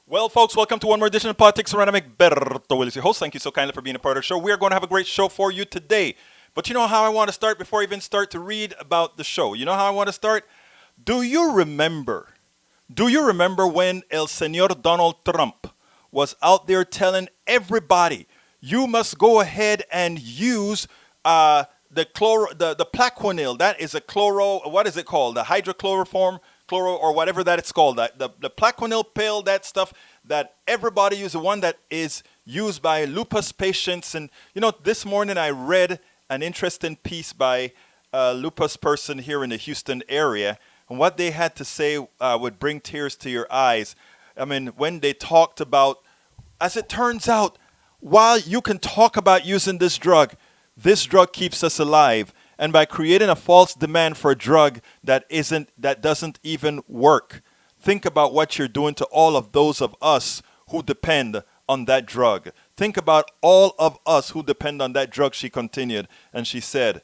Well, folks, welcome to one more edition of Politics Around. I'm Egberto Willis, your host. Thank you so kindly for being a part of the show. We are going to have a great show for you today. But you know how I want to start before I even start to read about the show? You know how I want to start? Do you remember? Do you remember when El Señor Donald Trump was out there telling everybody, you must go ahead and use the Plaquenil? That is a chloro. What is it called? The hydrochloroform, chloro, or whatever that it's called. The Plaquenil pill, that stuff that everybody uses, the one that is used by lupus patients. And you know, this morning I read an interesting piece by a lupus person here in the Houston area, and what they had to say would bring tears to your eyes. I mean, when they talked about, as it turns out, while you can talk about using this drug keeps us alive. And by creating a false demand for a drug that doesn't even work, think about what you're doing to all of those of us who depend on that drug. Think about all of us who depend on that drug, she continued. And she said,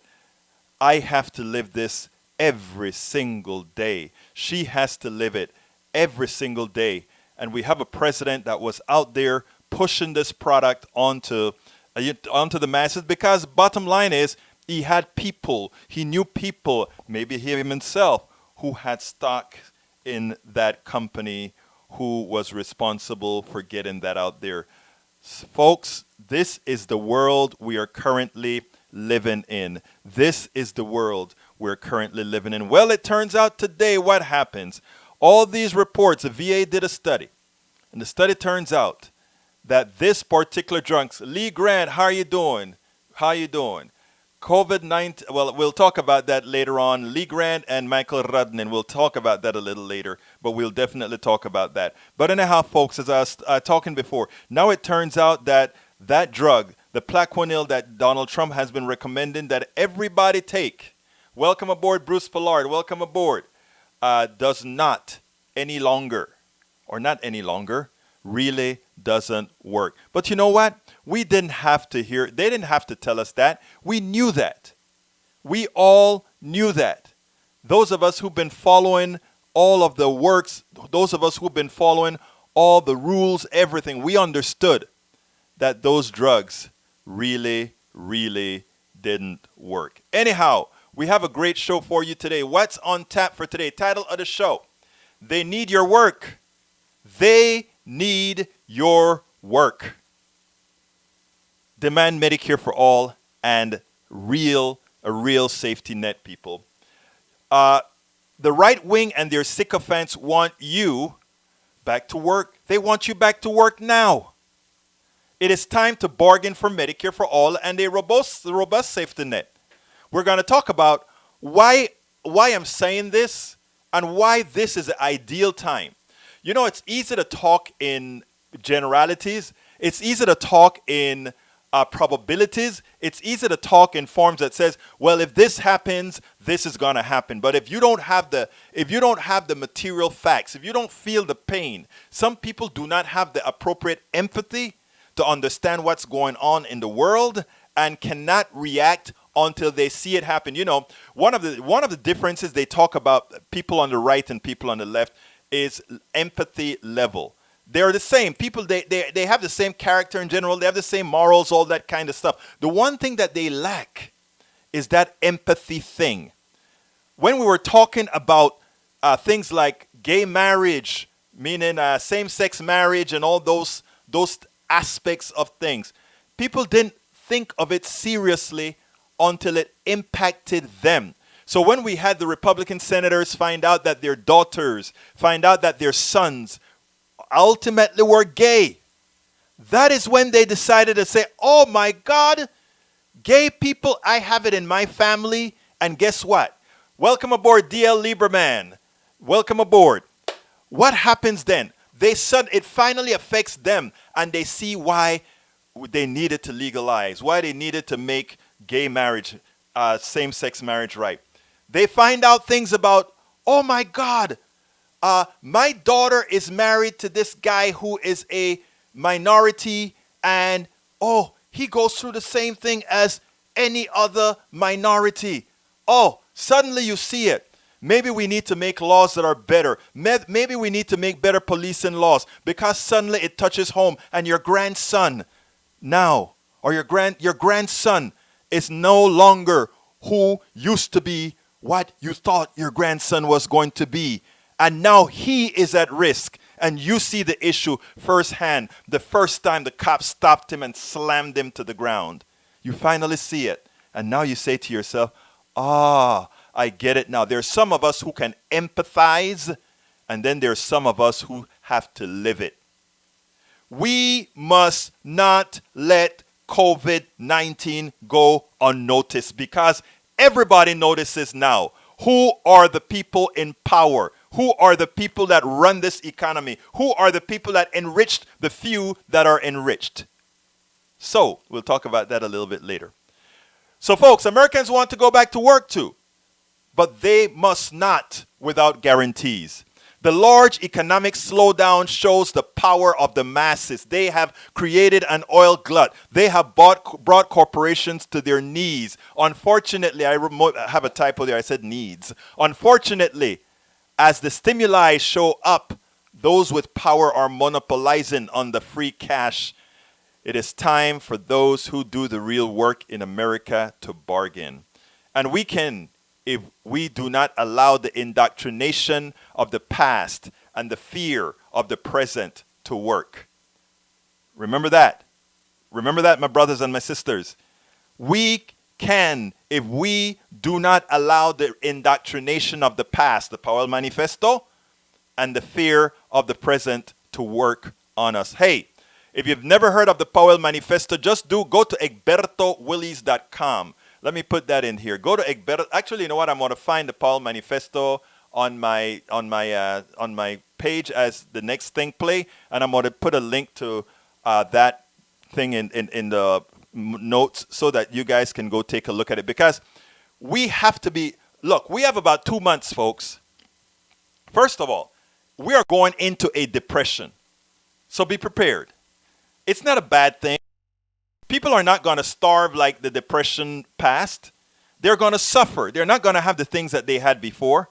I have to live this every single day. She has to live it every single day. And we have a president that was out there pushing this product onto the masses, because bottom line is, he had people, he knew people, maybe him himself, who had stock in that company, who was responsible for getting that out there. Folks, this is the world we are currently living in. This is the world we're currently living in. Well, it turns out today what happens. All these reports, the VA did a study, and the study turns out that this particular drug, Lee Grant, how are you doing? How are you doing? COVID-19, well, we'll talk about that later on. Lee Grant and Michael Rudnin, we'll talk about that a little later, but we'll definitely talk about that. But anyhow, folks, as I was talking before, now it turns out that that drug, the Plaquenil that Donald Trump has been recommending that everybody take, welcome aboard Bruce Pollard, welcome aboard, does not any longer, or not any longer, really doesn't work. But you know what? We didn't have to hear, they didn't have to tell us that. We knew that. We all knew that. Those of us who've been following all of the works, those of us who've been following all the rules, everything, we understood that those drugs really, really didn't work. Anyhow, we have a great show for you today. What's on tap for today? Title of the show, They Need Your Work. They need your work. Demand Medicare for all and a real safety net, people. The right wing and their sycophants want you back to work. They want you back to work now. It is time to bargain for Medicare for all and a robust safety net. We're going to talk about why I'm saying this and why this is the ideal time. You know, it's easy to talk in generalities. It's easy to talk in probabilities. It's easy to talk in forms that says, well, if this happens, this is going to happen. But if you don't have the material facts, if you don't feel the pain, some people do not have the appropriate empathy to understand what's going on in the world and cannot react until they see it happen. You know, one of the differences they talk about, people on the right and people on the left, is empathy level. They're the same. People, they have the same character in general. They have the same morals, all that kind of stuff. The one thing that they lack is that empathy thing. When we were talking about things like gay marriage, meaning same-sex marriage and all those aspects of things, people didn't think of it seriously until it impacted them. So when we had the Republican senators find out that their daughters, find out that their sons ultimately were gay, that is when they decided to say, oh my God, gay people, I have it in my family. And guess what? Welcome aboard, D.L. Lieberman. Welcome aboard. What happens then? It finally affects them, and they see why they needed to legalize, why they needed to make gay marriage, same-sex marriage right. They find out things about, oh my God, my daughter is married to this guy who is a minority, and oh, he goes through the same thing as any other minority. Oh, suddenly you see it. Maybe we need to make laws that are better. Maybe we need to make better policing laws because suddenly it touches home and your grandson now, or your grandson is no longer who used to be what you thought your grandson was going to be. And now he is at risk. And you see the issue firsthand the first time the cops stopped him and slammed him to the ground. You finally see it. And now you say to yourself, I get it now. There's some of us who can empathize, and then there's some of us who have to live it. We must not let COVID-19 go unnoticed because everybody notices now. Who are the people in power? Who are the people that run this economy? Who are the people that enriched the few that are enriched? So, we'll talk about that a little bit later. So, folks, Americans want to go back to work too, but they must not without guarantees. The large economic slowdown shows the power of the masses. They have created an oil glut. They have brought corporations to their knees. Unfortunately, I have a typo there. I said needs. Unfortunately, as the stimuli show up, those with power are monopolizing on the free cash. It is time for those who do the real work in America to bargain. And we can, if we do not allow the indoctrination of the past and the fear of the present to work. Remember that. Remember that, my brothers and my sisters. We can, if we do not allow the indoctrination of the past, the Powell Manifesto, and the fear of the present to work on us. Hey, if you've never heard of the Powell Manifesto, just go to egbertowillies.com. Let me put that in here. Go to Egberto. Actually, you know what? I'm going to find the Powell Manifesto on my page as the next thing play, and I'm going to put a link to that thing in the notes so that you guys can go take a look at it, because we have to be. Look, we have about 2 months, folks. First of all, we are going into a depression, so be prepared. It's not a bad thing. People are not going to starve like the depression passed. They're going to suffer. They're not going to have the things that they had before.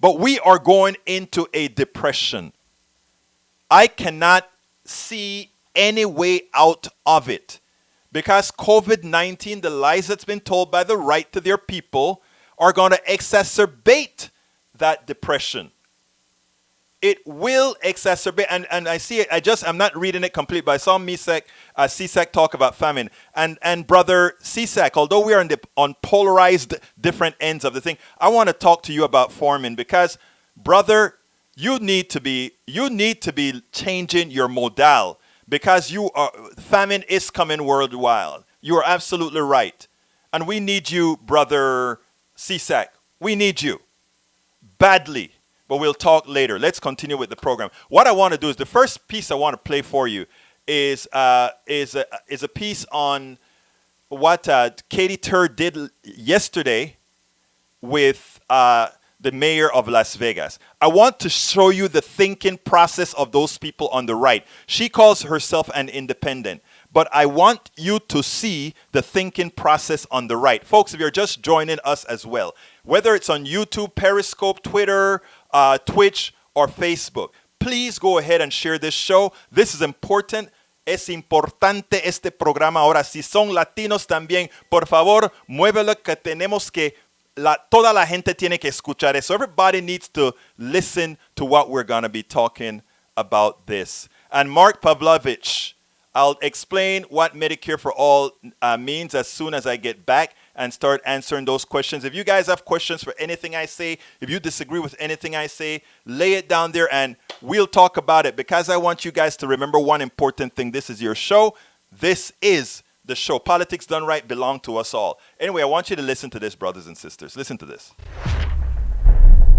But we are going into a depression. I cannot see any way out of it. Because COVID-19, the lies that's been told by the right to their people, are going to exacerbate that depression. It will exacerbate, and I see it. I'm not reading it complete, but I saw CSAC talk about famine, and brother CSAC. Although we are on polarized different ends of the thing, I want to talk to you about famine because, brother, you need to be changing your modal because famine is coming worldwide. You are absolutely right, and we need you, brother CSAC. We need you badly. But we'll talk later. Let's continue with the program. What I want to do is the first piece I want to play for you is a piece on what Katie Tur did yesterday with the mayor of Las Vegas. I want to show you the thinking process of those people on the right. She calls herself an independent. But I want you to see the thinking process on the right. Folks, if you're just joining us as well, whether it's on YouTube, Periscope, Twitter, Twitch, or Facebook, please go ahead and share this show. This is important. Es importante este programa. Ahora, si son latinos también, por favor, muévelo que tenemos que, toda la gente tiene que escuchar eso. Everybody needs to listen to what we're going to be talking about this. And Mark Pavlovich, I'll explain what Medicare for All means as soon as I get back and start answering those questions. If you guys have questions for anything I say, if you disagree with anything I say, lay it down there and we'll talk about it, because I want you guys to remember one important thing. This is your show. This is the show. Politics done right belong to us all. Anyway, I want you to listen to this, brothers and sisters. Listen to this.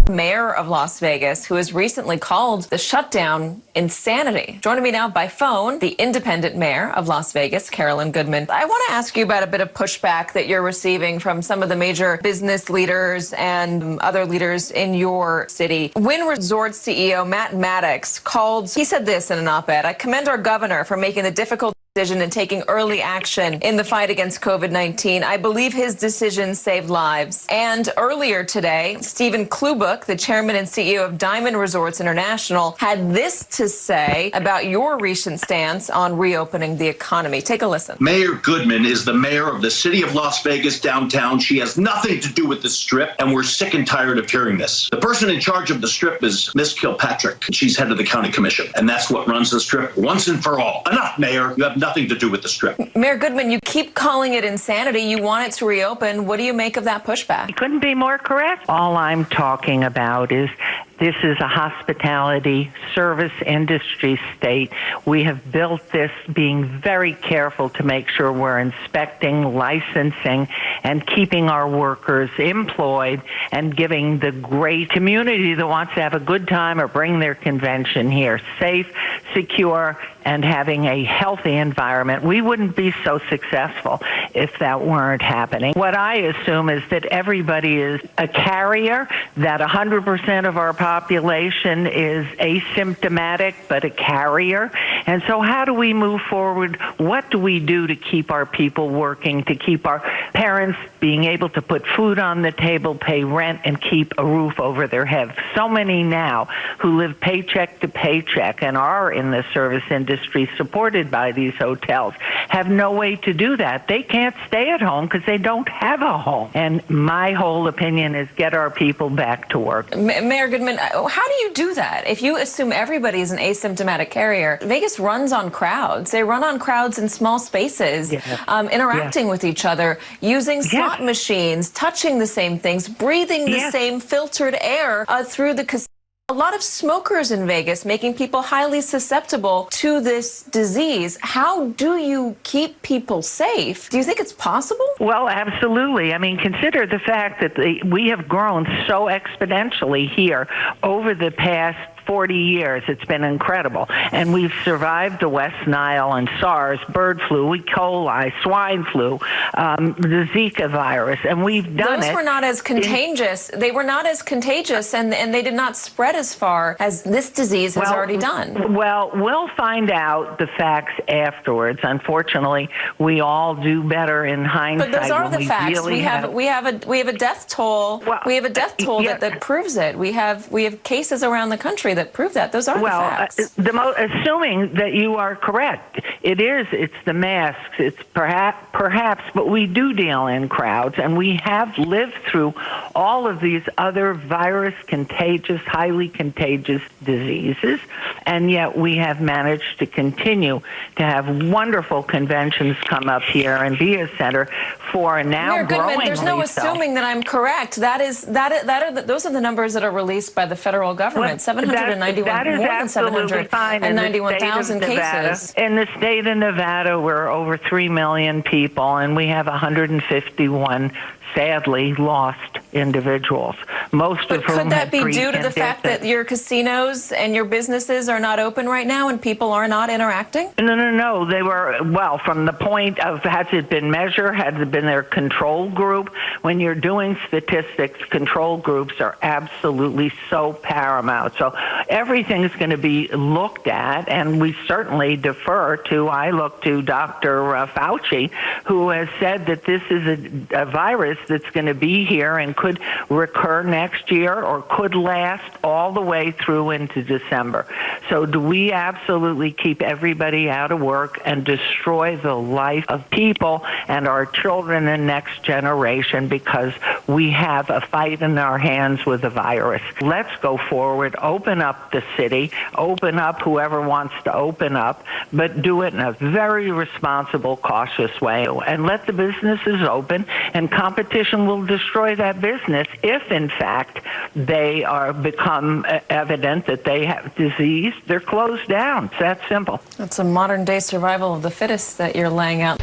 Mayor of Las Vegas, who has recently called the shutdown insanity. Joining me now by phone, the independent mayor of Las Vegas, Carolyn Goodman. I want to ask you about a bit of pushback that you're receiving from some of the major business leaders and other leaders in your city. Wynn Resort CEO Matt Maddox he said this in an op-ed: "I commend our governor for making the difficult decision and taking early action in the fight against COVID-19. I believe his decision saved lives. And earlier today, Stephen Klubuk, the chairman and CEO of Diamond Resorts International, had this to say about your recent stance on reopening the economy. Take a listen. Mayor Goodman is the mayor of the city of Las Vegas downtown. She has nothing to do with the Strip, and we're sick and tired of hearing this. The person in charge of the Strip is Miss Kilpatrick. She's head of the county commission, and that's what runs the Strip once and for all. Enough, Mayor. You have nothing to do with the Strip. Mayor Goodman, you keep calling it insanity. You want it to reopen. What do you make of that pushback? You couldn't be more correct. All I'm talking about is this is a hospitality service industry state. We have built this being very careful to make sure we're inspecting, licensing, and keeping our workers employed and giving the great community that wants to have a good time or bring their convention here safe, secure, and having a healthy environment. We wouldn't be so successful if that weren't happening. What I assume is that everybody is a carrier, that 100% of our population is asymptomatic but a carrier. And so how do we move forward? What do we do to keep our people working, to keep our parents being able to put food on the table, pay rent, and keep a roof over their head? So many now who live paycheck to paycheck and are in the service industry supported by these hotels have no way to do that. They can't stay at home because they don't have a home. And my whole opinion is get our people back to work. Mayor Goodman, how do you do that? If you assume everybody is an asymptomatic carrier, Vegas runs on crowds. They run on crowds in small spaces, interacting with each other, using slot machines, touching the same things, breathing the same filtered air through the casino. A lot of smokers in Vegas, making people highly susceptible to this disease. How do you keep people safe? Do you think it's possible? Well, absolutely. I mean, consider the fact that we have grown so exponentially here over the past 40 years. It's been incredible. And we've survived the West Nile and SARS, bird flu, E. coli, swine flu, the Zika virus, and we've done it. Those were not as contagious. They were not as contagious, and they did not spread as far as this disease has already done. Well, we'll find out the facts afterwards. Unfortunately, we all do better in hindsight. But those are the facts. Really we have a death toll. We have a death toll that proves it. We have cases around the country that prove that. Those are the facts. Assuming that you are correct, it's the masks. It's perhaps, but we do deal in crowds, and we have lived through all of these other virus-contagious, highly contagious diseases, and yet we have managed to continue to have wonderful conventions come up here and be a center for now Mayor Goodman, growingly there's no assuming that I'm correct. Those are the numbers that are released by the federal government. 791,000 cases. In the state of Nevada, we're over 3 million people, and we have 151 sadly lost individuals, most of whom could that be due to the pre-conditioned. fact that your casinos and your businesses are not open right now and people are not interacting? No. They were, well, from the point of has it been measured, has it been their control group? When you're doing statistics, control groups are absolutely so paramount. So everything's going to be looked at, and we certainly I look to Dr. Fauci, who has said that this is a virus that's going to be here and could recur next year or could last all the way through into December. So do we absolutely keep everybody out of work and destroy the life of people and our children and next generation because we have a fight in our hands with the virus? Let's go forward, open up the city, open up whoever wants to open up, but do it in a very responsible, cautious way, and let the businesses open, and competition will destroy that business if, in fact, they are become evident that they have disease. They're closed down. It's that simple. That's a modern-day survival of the fittest that you're laying out.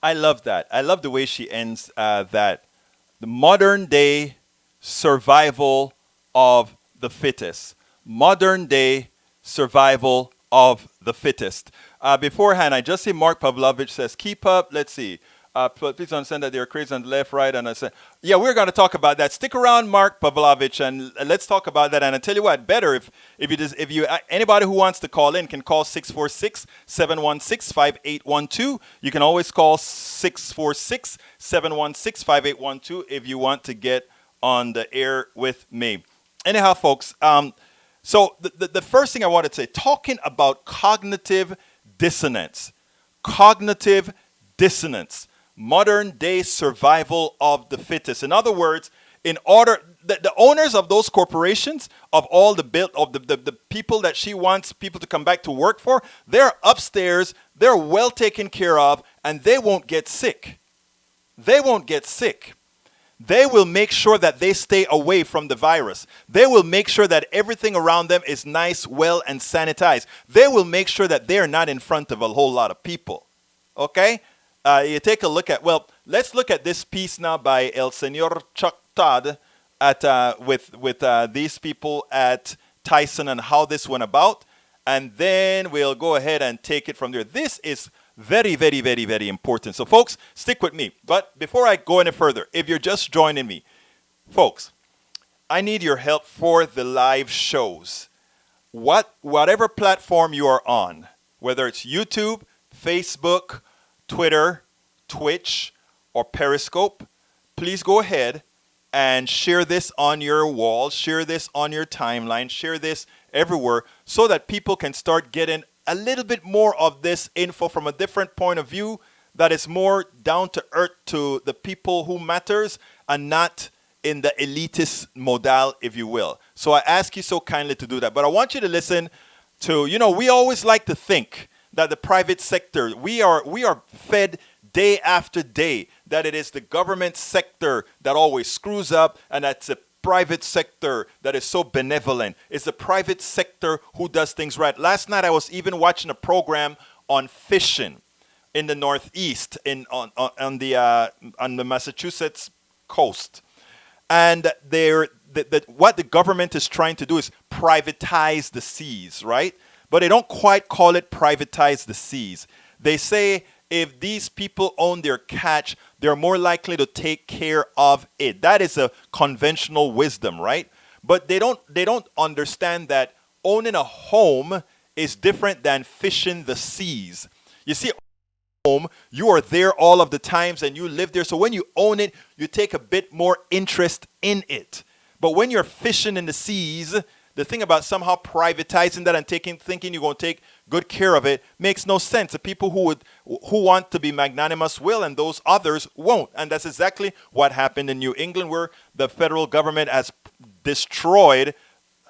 I love that. I love the way she ends that. The modern-day survival of the fittest. Modern-day survival of the fittest. Beforehand, I just see Mark Pavlovich says, keep up. Let's see. Please understand that they are crazy on the left, right, and I said, yeah, we're going to talk about that. Stick around, Mark Pavlovich, and let's talk about that. And I tell you what, better if you anybody who wants to call in can call 646-716-5812. You can always call 646-716-5812 if you want to get on the air with me. Anyhow, folks, so the first thing I wanted to say, talking about cognitive dissonance, modern day survival of the fittest. In other words, in order the owners of those corporations, of all the people that she wants people to come back to work for, they're upstairs, they're well taken care of, and they won't get sick. They will make sure that they stay away from the virus. They will make sure that everything around them is nice, well, and sanitized. They will make sure that they're not in front of a whole lot of people. Okay? You take a look at, let's look at this piece now by El Señor Chuck Todd with these people at Tyson and how this went about. And then we'll go ahead and take it from there. This is very, very, very, very important. So, folks, stick with me. But before I go any further, if you're just joining me, folks, I need your help for the live shows. Whatever platform you are on, whether it's YouTube, Facebook, Twitter, Twitch, or Periscope, please go ahead and share this on your wall, share this on your timeline, share this everywhere so that people can start getting a little bit more of this info from a different point of view that is more down to earth to the people who matters and not in the elitist model, if you will. So I ask you so kindly to do that. But I want you to listen to, we always like to think that the private sector, we are fed day after day that it is the government sector that always screws up, and that's the private sector that is so benevolent. It's the private sector who does things right. Last night I was even watching a program on fishing in the Northeast, on the Massachusetts coast, and what the government is trying to do is privatize the seas, right? But they don't quite call it privatize the seas. They say if these people own their catch, they're more likely to take care of it. That is a conventional wisdom, right? But they don't understand that owning a home is different than fishing the seas. You see, home, you are there all of the times and you live there. So when you own it, you take a bit more interest in it. But when you're fishing in the seas, the thing about somehow privatizing that and thinking you're going to take good care of it makes no sense. The people who want to be magnanimous will, and those others won't. And that's exactly what happened in New England, where the federal government has destroyed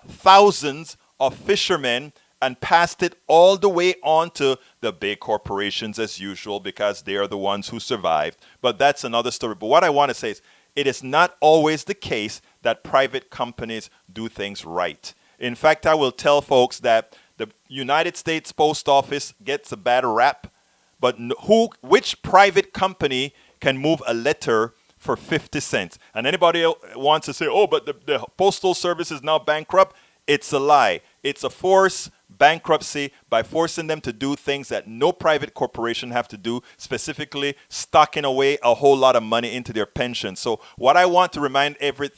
thousands of fishermen and passed it all the way on to the big corporations as usual, because they are the ones who survived. But that's another story. But what I want to say is, it is not always the case that private companies do things right. In fact, I will tell folks that the United States Post Office gets a bad rap, but which private company can move a letter for 50 cents? And anybody wants to say, oh, but the Postal Service is now bankrupt? It's a lie. It's a forced bankruptcy by forcing them to do things that no private corporation have to do, specifically stocking away a whole lot of money into their pensions. So what I want to remind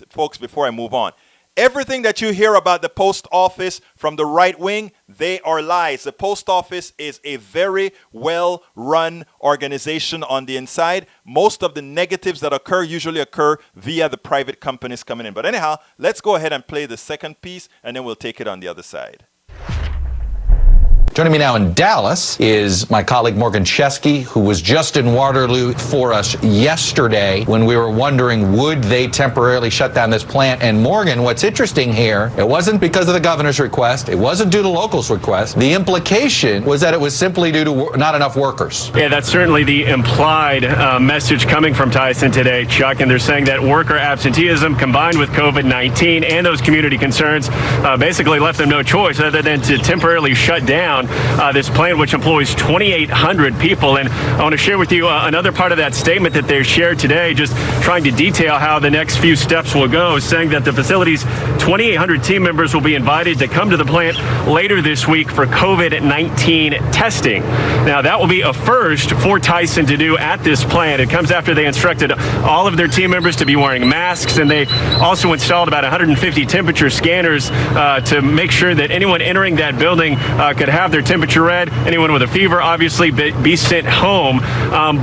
folks before I move on, everything that you hear about the post office from the right wing, they are lies. The post office is a very well-run organization on the inside. Most of the negatives that usually occur via the private companies coming in. But anyhow, let's go ahead and play the second piece, and then we'll take it on the other side. Joining me now in Dallas is my colleague Morgan Chesky, who was just in Waterloo for us yesterday when we were wondering, would they temporarily shut down this plant? And Morgan, what's interesting here, it wasn't because of the governor's request. It wasn't due to locals' request. The implication was that it was simply due to not enough workers. Yeah, that's certainly the implied message coming from Tyson today, Chuck. And they're saying that worker absenteeism combined with COVID-19 and those community concerns basically left them no choice other than to temporarily shut down. down this plant, which employs 2,800 people. And I want to share with you another part of that statement that they shared today, just trying to detail how the next few steps will go, saying that the facility's 2,800 team members will be invited to come to the plant later this week for COVID-19 testing. Now, that will be a first for Tyson to do at this plant. It comes after they instructed all of their team members to be wearing masks, and they also installed about 150 temperature scanners to make sure that anyone entering that building could have their temperature read. Anyone with a fever, obviously, be sent home.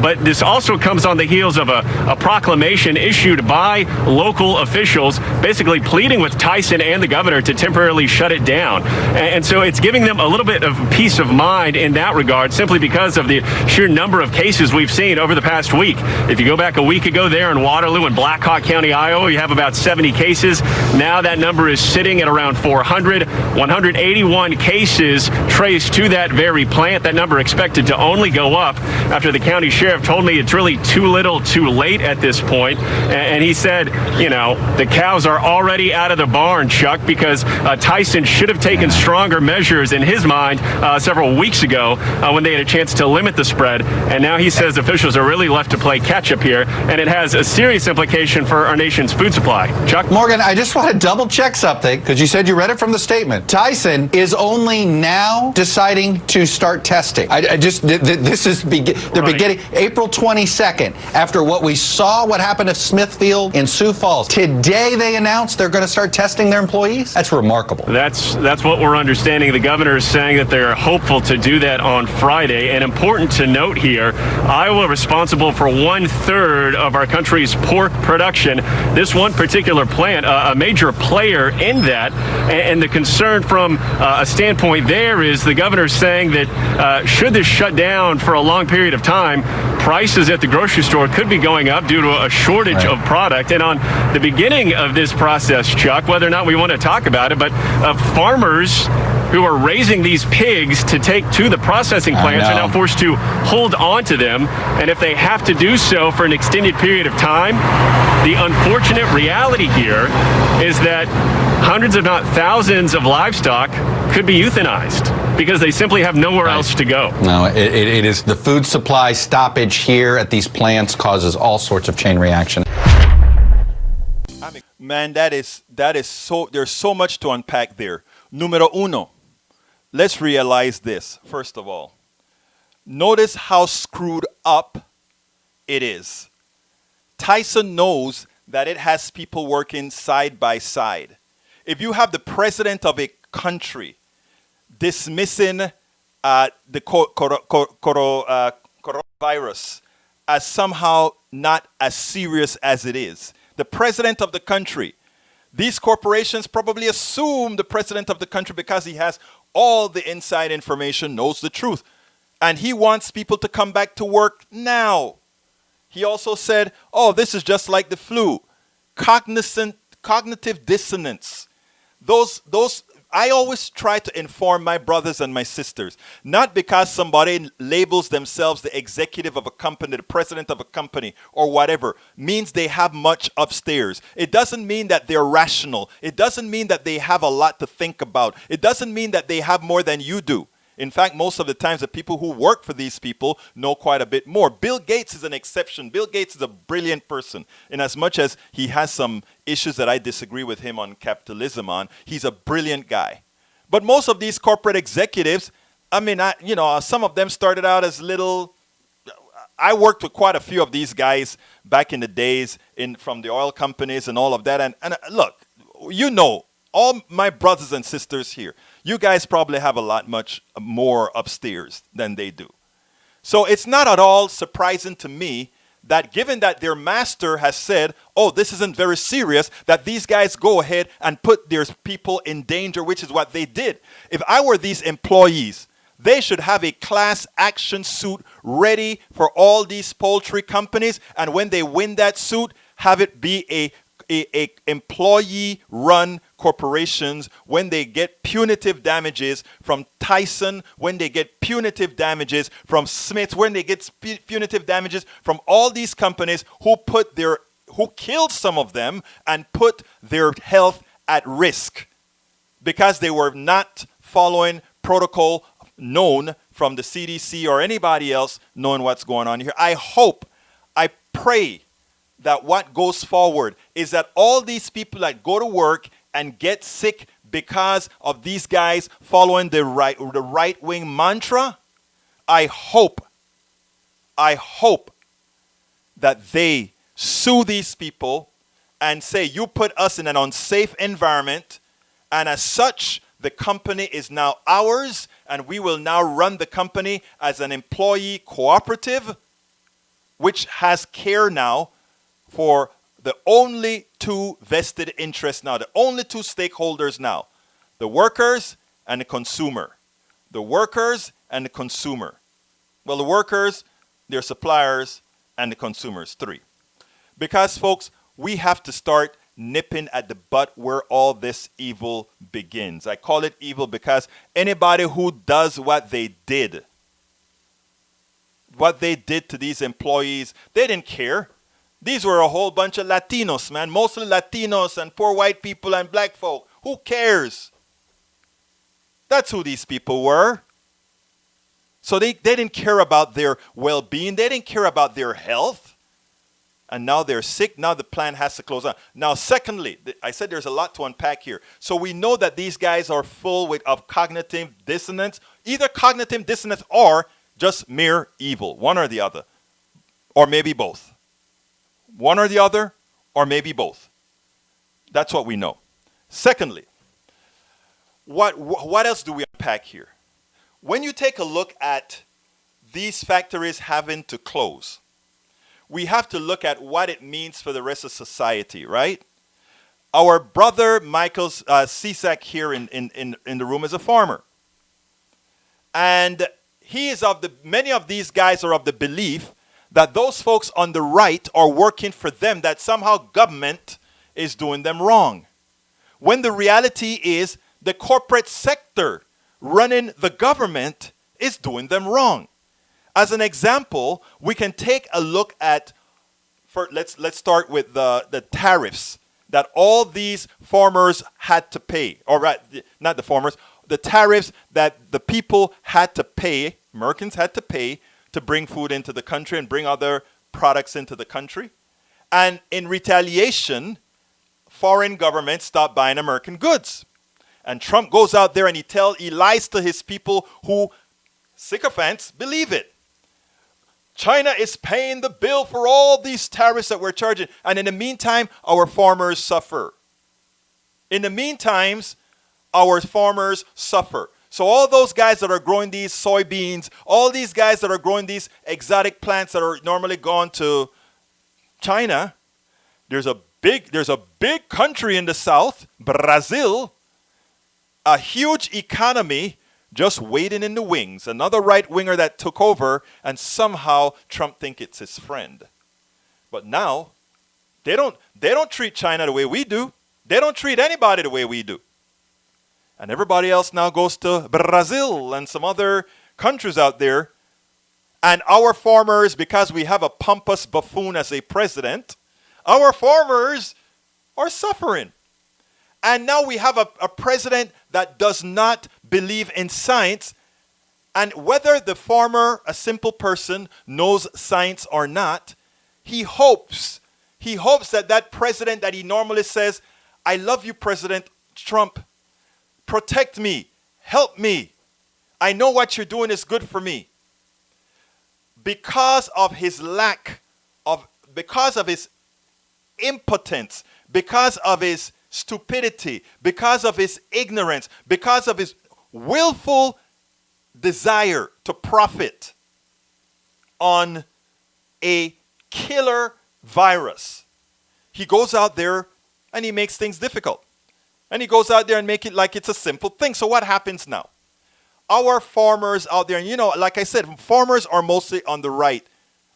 But this also comes on the heels of a proclamation issued by local officials, basically pleading with Tyson and the governor to temporarily shut it down. And so it's giving them a little bit of peace of mind in that regard, simply because of the sheer number of cases we've seen over the past week. If you go back a week ago there in Waterloo and Black Hawk County, Iowa, you have about 70 cases. Now that number is sitting at around 400, 181 cases traced to that very plant. That number expected to only go up after the county sheriff told me it's really too little too late at this point. And he said, the cows are already out of the barn, Chuck, because Tyson should have taken stronger measures in his mind several weeks ago when they had a chance to limit the spread. And now he says officials are really left to play catch up here, and it has a serious implication for our nation's food supply. Chuck? Morgan, I just want to double check something, because you said you read it from the statement. Tyson is only now deciding to start testing. They're beginning April 22nd, after what we saw, what happened to Smithfield in Sioux Falls. Today they announced they're going to start testing their employees? That's remarkable. That's what we're understanding. The governor is saying that they're hopeful to do that on Friday. And important to note here, Iowa responsible for 1/3 of our country's pork production. This one particular plant, a major player in that. And the concern from a standpoint there is the governor saying that should this shut down for a long period of time, prices at the grocery store could be going up due to a shortage of product. And on the beginning of this process, Chuck, whether or not we want to talk about it, but farmers who are raising these pigs to take to the processing plants are now forced to hold on to them. And if they have to do so for an extended period of time, the unfortunate reality here is that hundreds, if not thousands, of livestock could be euthanized because they simply have nowhere else to go. No, it is the food supply stoppage here at these plants causes all sorts of chain reaction. Man, that is so, there's so much to unpack there. Numero uno, let's realize this, first of all. Notice how screwed up it is. Tyson knows that it has people working side by side. If you have the president of a country dismissing the coronavirus as somehow not as serious as it is, the president of the country, these corporations probably assume the president of the country, because he has all the inside information, knows the truth. And he wants people to come back to work now. He also said, this is just like the flu. Cognitive dissonance. Those I always try to inform my brothers and my sisters, not because somebody labels themselves the executive of a company, the president of a company, or whatever, means they have much upstairs. It doesn't mean that they're rational. It doesn't mean that they have a lot to think about. It doesn't mean that they have more than you do. In fact, most of the times the people who work for these people know quite a bit more. Bill Gates is an exception. Bill Gates is a brilliant person. In as much as he has some issues that I disagree with him on capitalism on, he's a brilliant guy. But most of these corporate executives, some of them started out as little. I worked with quite a few of these guys back in the days from the oil companies and all of that. And look, all my brothers and sisters here, you guys probably have a lot much more upstairs than they do. So it's not at all surprising to me that given that their master has said, this isn't very serious, that these guys go ahead and put their people in danger, which is what they did. If I were these employees, they should have a class action suit ready for all these poultry companies. And when they win that suit, have it be a employee-run corporations. When they get punitive damages from Tyson, when they get punitive damages from Smith, when they get punitive damages from all these companies who killed some of them and put their health at risk because they were not following protocol, known from the CDC or anybody else knowing what's going on here. I hope, I pray that what goes forward is that all these people that go to work and get sick because of these guys following the right-wing mantra, I hope that they sue these people and say, you put us in an unsafe environment, and as such, the company is now ours, and we will now run the company as an employee cooperative, which has care now for the only two vested interests now, the only two stakeholders now, the workers and the consumer. The workers and the consumer. Well, the workers, their suppliers, and the consumers, three. Because, folks, we have to start nipping at the butt where all this evil begins. I call it evil because anybody who does what they did to these employees, they didn't care. These were a whole bunch of Latinos, man. Mostly Latinos and poor white people and black folk. Who cares? That's who these people were. So they didn't care about their well-being. They didn't care about their health. And now they're sick. Now the plant has to close down. Now, secondly, I said there's a lot to unpack here. So we know that these guys are full of cognitive dissonance. Either cognitive dissonance or just mere evil. One or the other. Or maybe both. One or the other, or maybe both. That's what we know. Secondly, what else do we unpack here? When you take a look at these factories having to close, we have to look at what it means for the rest of society, right? Our brother Michael Cisak here in the room is a farmer. And many of these guys are of the belief that those folks on the right are working for them, that somehow government is doing them wrong. When the reality is the corporate sector running the government is doing them wrong. As an example, we can take a look at, let's start with the tariffs that all these farmers had to pay, not the farmers, the tariffs that the people had to pay, Americans had to pay to bring food into the country and bring other products into the country. And in retaliation, foreign governments stopped buying American goods. And Trump goes out there and he lies to his people who, sycophants, believe it. China is paying the bill for all these tariffs that we're charging. And in the meantime, our farmers suffer. In the meantime, our farmers suffer. So all those guys that are growing these soybeans, all these guys that are growing these exotic plants that are normally gone to China, there's a big country in the south, Brazil, a huge economy just waiting in the wings. Another right-winger that took over, and somehow Trump thinks it's his friend. But now, they don't treat China the way we do. They don't treat anybody the way we do. And everybody else now goes to Brazil and some other countries out there. And our farmers, because we have a pompous buffoon as a president, our farmers are suffering. And now we have a president that does not believe in science. And whether the farmer, a simple person, knows science or not, he hopes that president that he normally says, I love you, President Trump. Protect me. Help me. I know what you're doing is good for me. Because of his because of his impotence, because of his stupidity, because of his ignorance, because of his willful desire to profit on a killer virus, he goes out there and he makes things difficult. And he goes out there and make it like it's a simple thing. So what happens now? Our farmers out there, and like I said, farmers are mostly on the right.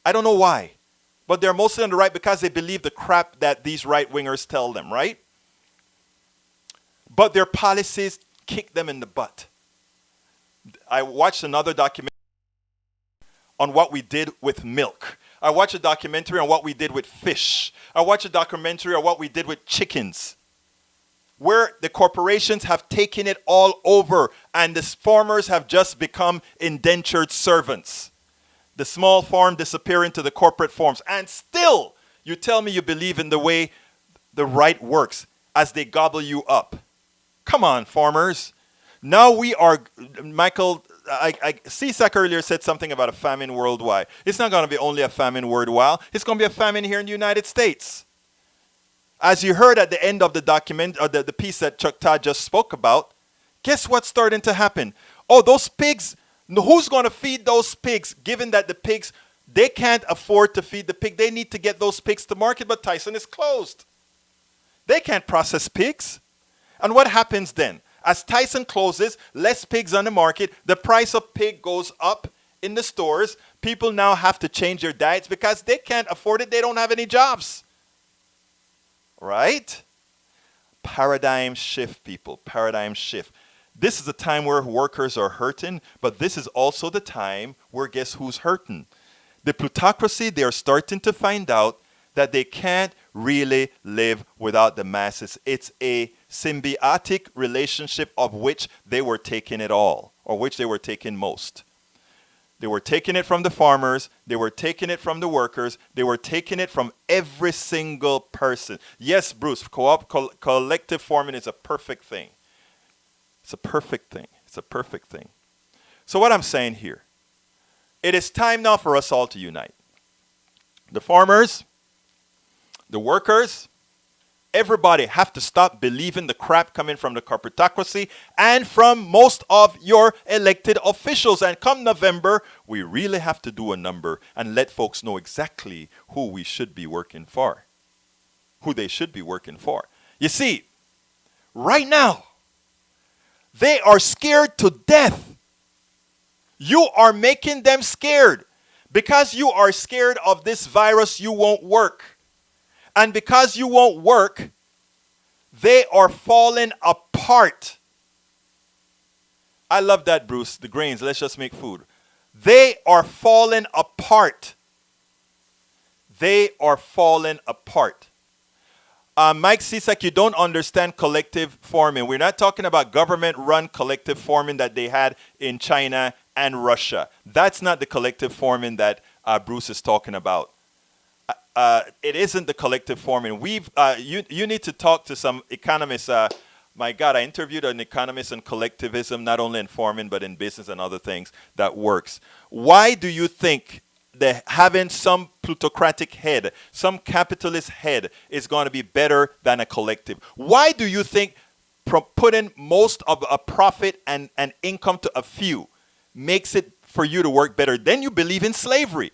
I don't know why, but they're mostly on the right because they believe the crap that these right-wingers tell them, right? But their policies kick them in the butt. I watched another documentary on what we did with milk. I watched a documentary on what we did with fish. I watched a documentary on what we did with chickens. where the corporations have taken it all over and the farmers have just become indentured servants. The small farm disappear into the corporate farms. And still, you tell me you believe in the way the right works as they gobble you up. Come on, farmers. Now we are, Michael, CSAC earlier said something about a famine worldwide. It's not going to be only a famine worldwide. It's going to be a famine here in the United States. As you heard at the end of the document, or the piece that Chuck Todd just spoke about, guess what's starting to happen? Oh, those pigs, who's going to feed those pigs, given that the pigs, they can't afford to feed the pig. They need to get those pigs to market, but Tyson is closed. They can't process pigs. And what happens then? As Tyson closes, less pigs on the market, the price of pig goes up in the stores. People now have to change their diets because they can't afford it. They don't have any jobs. Right? Paradigm shift, people. Paradigm shift. This is a time where workers are hurting, but this is also the time where guess who's hurting? The plutocracy, they are starting to find out that they can't really live without the masses. It's a symbiotic relationship of which they were taking it all, or which they were taking most. They were taking it from the farmers, they were taking it from the workers, they were taking it from every single person. Yes, Bruce, collective farming is a perfect thing. It's a perfect thing. It's a perfect thing. So what I'm saying here, it is time now for us all to unite. The farmers, the workers, everybody have to stop believing the crap coming from the corporatocracy and from most of your elected officials. And come November, we really have to do a number and let folks know exactly who we should be working for, who they should be working for. You see, right now, they are scared to death. You are making them scared. Because you are scared of this virus, you won't work. And because you won't work, they are falling apart. I love that, Bruce. The grains, let's just make food. They are falling apart. They are falling apart. Mike Cisak, you don't understand collective farming. We're not talking about government-run collective farming that they had in China and Russia. That's not the collective farming that Bruce is talking about. It isn't the collective farming. You need to talk to some economists. My God, I interviewed an economist on collectivism, not only in farming, but in business and other things that works. Why do you think that having some plutocratic head, some capitalist head is going to be better than a collective? Why do you think putting most of a profit and income to a few makes it for you to work better? Then you believe in slavery.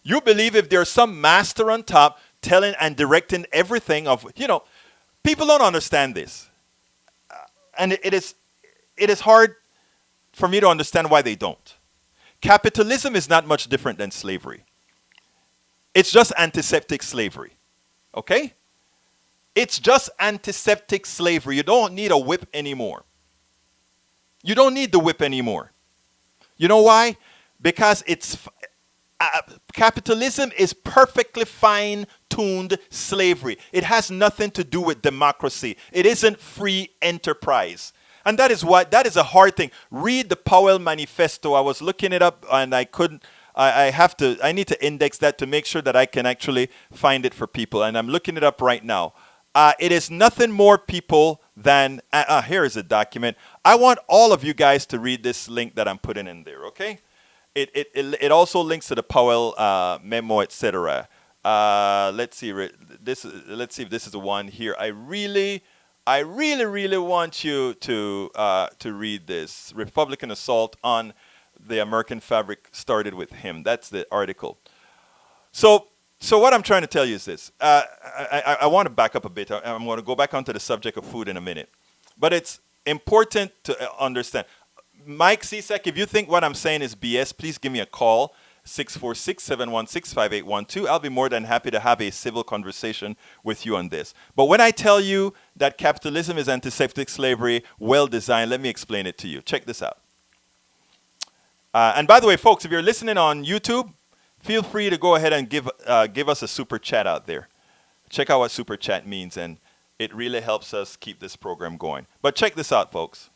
You believe if there's some master on top telling and directing everything of, people don't understand this. And it is hard for me to understand why they don't. Capitalism is not much different than slavery. It's just antiseptic slavery. Okay? It's just antiseptic slavery. You don't need a whip anymore. You don't need the whip anymore. You know why? Because capitalism is perfectly fine-tuned slavery. It has nothing to do with democracy. It isn't free enterprise. And that is a hard thing. Read the Powell Manifesto. I was looking it up and I couldn't. I need to index that to make sure that I can actually find it for people. And I'm looking it up right now. It is nothing more, people, than here is a document. I want all of you guys to read this link that I'm putting in there. Okay. It also links to the Powell memo, etc. Let's see if this is the one here. I really want you to read this. Republican assault on the American fabric started with him. That's the article. So what I'm trying to tell you is this. I want to back up a bit. I'm going to go back onto the subject of food in a minute. But it's important to understand. Mike Cisak, if you think what I'm saying is BS, please give me a call, 646-716-5812. I'll be more than happy to have a civil conversation with you on this. But when I tell you that capitalism is antiseptic slavery, well designed, let me explain it to you. Check this out. And by the way, folks, if you're listening on YouTube, feel free to go ahead and give us a super chat out there. Check out what super chat means and it really helps us keep this program going. But check this out, folks.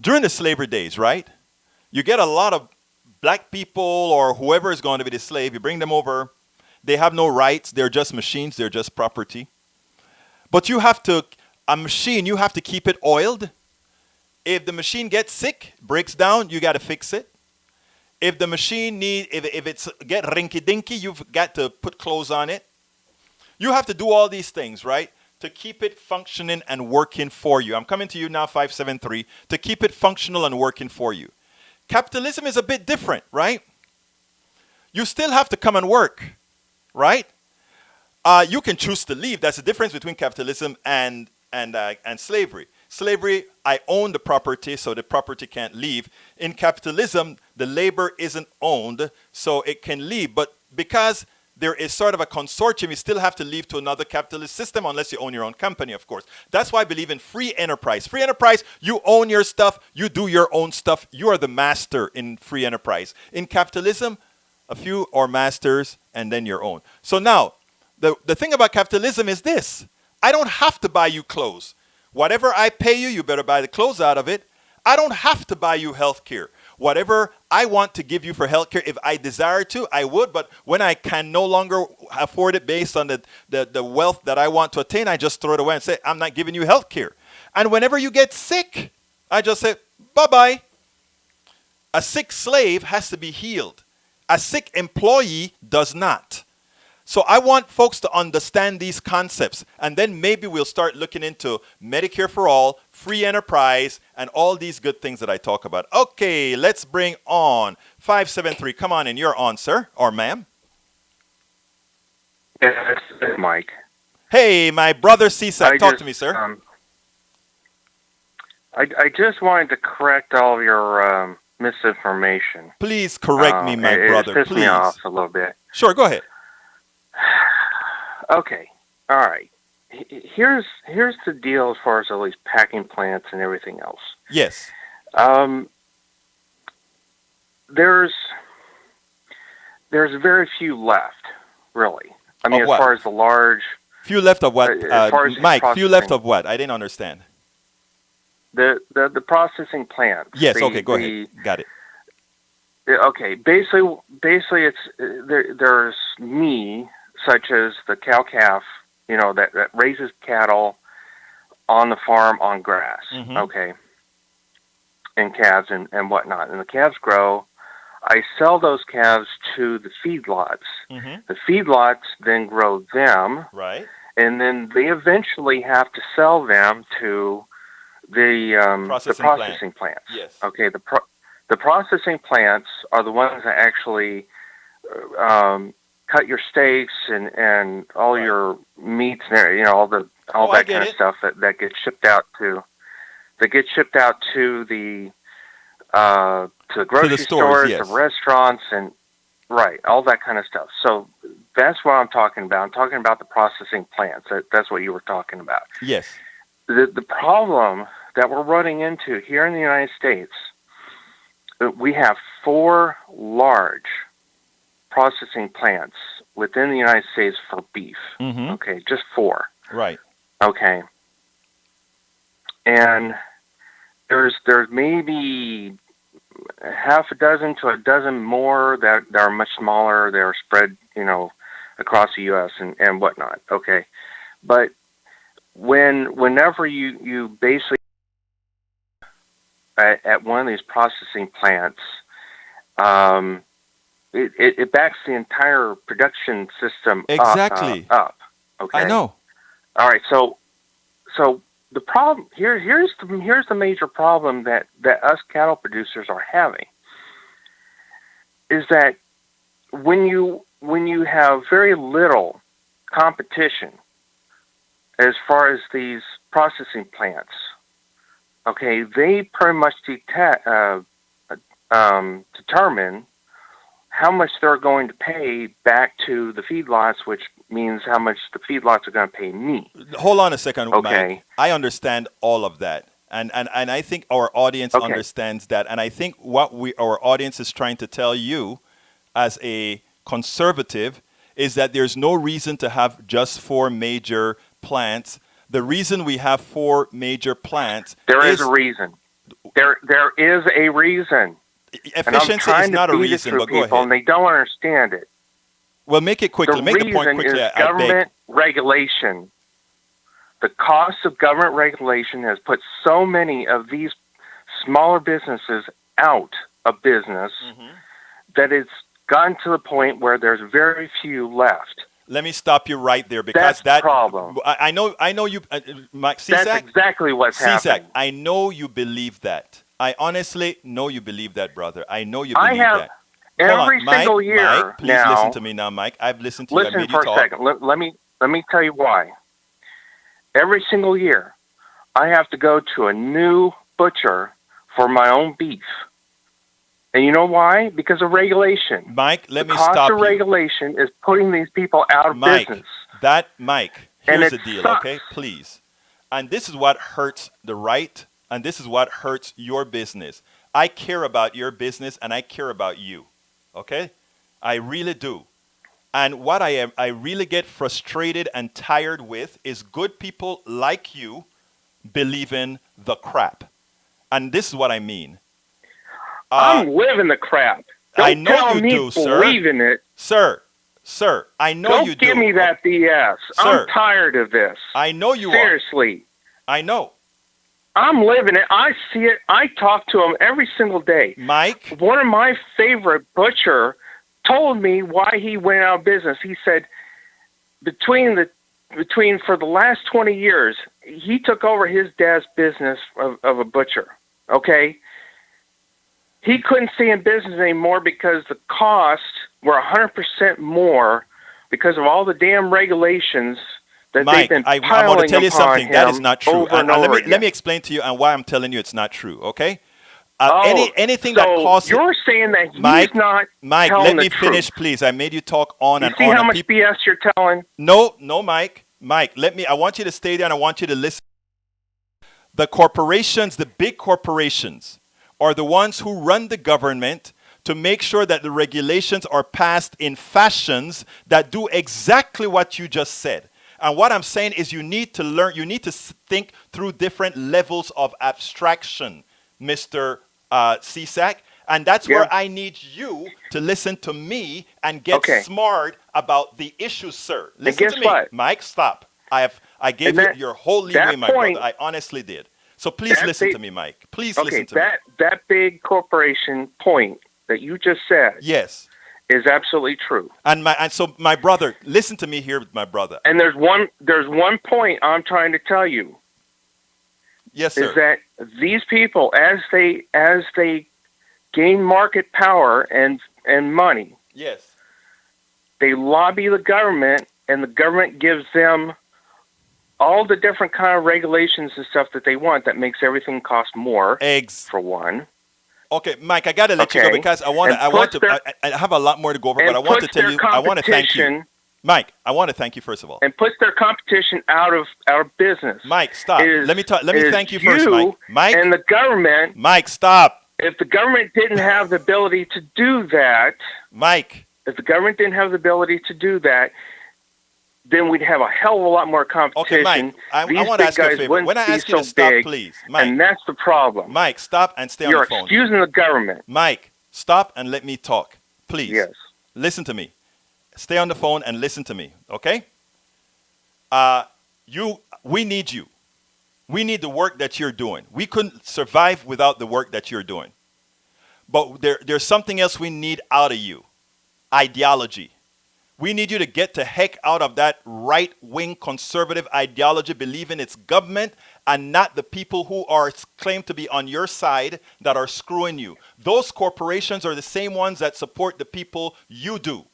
During the slavery days, right? You get a lot of black people or whoever is going to be the slave. You bring them over. They have no rights. They're just machines. They're just property. But you have to, a machine, you have to keep it oiled. If the machine gets sick, breaks down, you got to fix it. If the machine if it's get rinky dinky, you've got to put clothes on it. You have to do all these things, right, to keep it functioning and working for you. I'm coming to you now, 573, to keep it functional and working for you. Capitalism is a bit different, right? You still have to come and work, right? You can choose to leave. That's the difference between capitalism and slavery. Slavery, I own the property, so the property can't leave. In capitalism, the labor isn't owned, so it can leave. But because there is sort of a consortium, you still have to leave to another capitalist system unless you own your own company, of course. That's why I believe in free enterprise. Free enterprise, you own your stuff, you do your own stuff. You are the master in free enterprise. In capitalism, a few are masters and then your own. So now, the thing about capitalism is this. I don't have to buy you clothes. Whatever I pay you, you better buy the clothes out of it. I don't have to buy you health care. Whatever I want to give you for health care, if I desire to, I would. But when I can no longer afford it based on the wealth that I want to attain, I just throw it away and say, I'm not giving you health care. And whenever you get sick, I just say, bye-bye. A sick slave has to be healed. A sick employee does not. So I want folks to understand these concepts, and then maybe we'll start looking into Medicare for all, free enterprise, and all these good things that I talk about. Okay, let's bring on 573. Come on in. You're on, sir, or ma'am. Yes, Mike. Hey, my brother CSAC. Talk to me, sir. I just wanted to correct all of your misinformation. Please correct me, my brother. It pissed me off a little bit. Sure, go ahead. Okay, all right. Here's the deal as far as all these packing plants and everything else. Yes. There's very few left, really. I mean, Of as what? far as the large... Few left of what? as far as Mike, few left processing. of what? I didn't understand. The processing plants. Yes, okay, go ahead. Got it. Okay, basically, it's there's me, such as the cow-calf, that raises cattle on the farm on grass, okay, and calves and whatnot. And the calves grow. I sell those calves to the feedlots. The feedlots then grow them, right, and then they eventually have to sell them to the processing plants. Yes. Okay, the processing plants are the ones that actually cut your steaks and all your meats and all that kind of stuff that gets shipped out to the grocery stores, yes. the restaurants, and all that kind of stuff. So that's what I'm talking about. I'm talking about the processing plants. That's what you were talking about. Yes. The problem that we're running into here in the United States, we have 4 large processing plants within the United States for beef. Okay, just 4. Right. Okay. And there's maybe half a dozen to a dozen more that are much smaller. They're spread, across the U.S. and whatnot. Okay. But whenever you basically at one of these processing plants, it backs the entire production system Exactly. up. Okay, I know. All right, so the problem here's the major problem that us cattle producers are having is that when you have very little competition as far as these processing plants, okay, they pretty much determine how much they're going to pay back to the feedlots, which means how much the feedlots are going to pay me. Hold on a second, Okay. Mike. I understand all of that. And I think our audience Okay. understands that. And I think what our audience is trying to tell you as a conservative is that there's no reason to have just 4 major plants, the reason we have 4 major plants There is a reason. There is a reason. And I'm Efficiency trying is not to a beat it reason, through but go people, and ahead. they don't understand it. Well, make it quickly. The Make the point reason quickly. is I beg. government regulation. The cost of government regulation has put so many of these smaller businesses out of business that it's gotten to the point where there's very few left. Let me stop you right there because That's the that problem. I know you, Mike. That's CSAC, exactly what's happening. I know you believe that. I honestly know you believe that, brother. I know you I believe have that. Hold every on, Mike, single year Mike, please now. listen to me now, Mike. I've listened to you. I Listen made for you a talk. second. Let me tell you why. Every single year, I have to go to a new butcher for my own beef. And you know why? Because of regulation. Mike, let me the cost stop of you. regulation is putting these people out of Mike, business. Mike, And here's it the deal, sucks. okay? Please. And this is what hurts the right, and this is what hurts your business. I care about your business, and I care about you, okay? I really do. And what I really get frustrated and tired with is good people like you believing the crap. And this is what I mean. I'm living the crap. Don't I know tell you me do, sir. believe in it. Sir, I know Don't you do. give me that BS. Sir. I'm tired of this. I know you Seriously. are. I know. I'm living it. I see it. I talk to them every single day. Mike, One of my favorite butcher told me why he went out of business. He said between for the last 20 years, he took over his dad's business of a butcher. Okay? He couldn't stay in business anymore because the costs were 100% more because of all the damn regulations that Mike, they've been I piling want to tell you upon something. That is him not true. over and let over me again. explain to you and why I'm telling you it's not true. Okay? Oh, Anything so that costs you're saying that he's Mike, not Mike, telling let me the finish, truth. please. I made you talk on You and see on. how and much BS you're telling? No, Mike. Mike, I want you to stay there and I want you to listen. The corporations, the big corporations, are the ones who run the government to make sure that the regulations are passed in fashions that do exactly what you just said. And what I'm saying is you need to learn, you need to think through different levels of abstraction, Mr. CSAC. And that's where I need you to listen to me and get smart about the issues, sir. Listen guess to me. what? Mike, stop. I gave you your whole leeway, my brother. I honestly did. So please listen to me, Mike. Please listen to me. That big corporation point that you just said Yes. is absolutely true. And so my brother, listen to me here, my brother. And there's one point I'm trying to tell you. Yes, sir. Is that these people, as they gain market power and money, Yes. they lobby the government, and the government gives them all the different kind of regulations and stuff that they want. That makes everything cost more. For one. Okay, Mike, I gotta let you go because I have a lot more to go over, but I want to tell you, I want to thank you. Mike, I want to thank you first of all. And puts their competition out of business. Mike, stop. Let me thank you first, Mike. Mike and the government. Mike, stop. If the government didn't have the ability to do that, Mike. If the government didn't have the ability to do that, then we'd have a hell of a lot more competition. Okay, Mike, I want to ask you a favor. When I ask you to stop, please, Mike. And that's the problem. Mike, stop and stay on the phone. You're excusing the government. Mike, stop and let me talk, please. Yes. Listen to me. Stay on the phone and listen to me, okay? We need you. We need the work that you're doing. We couldn't survive without the work that you're doing. But there's something else we need out of you. Ideology. We need you to get the heck out of that right-wing conservative ideology, believing it's government and not the people who are claimed to be on your side that are screwing you. Those corporations are the same ones that support the people you do.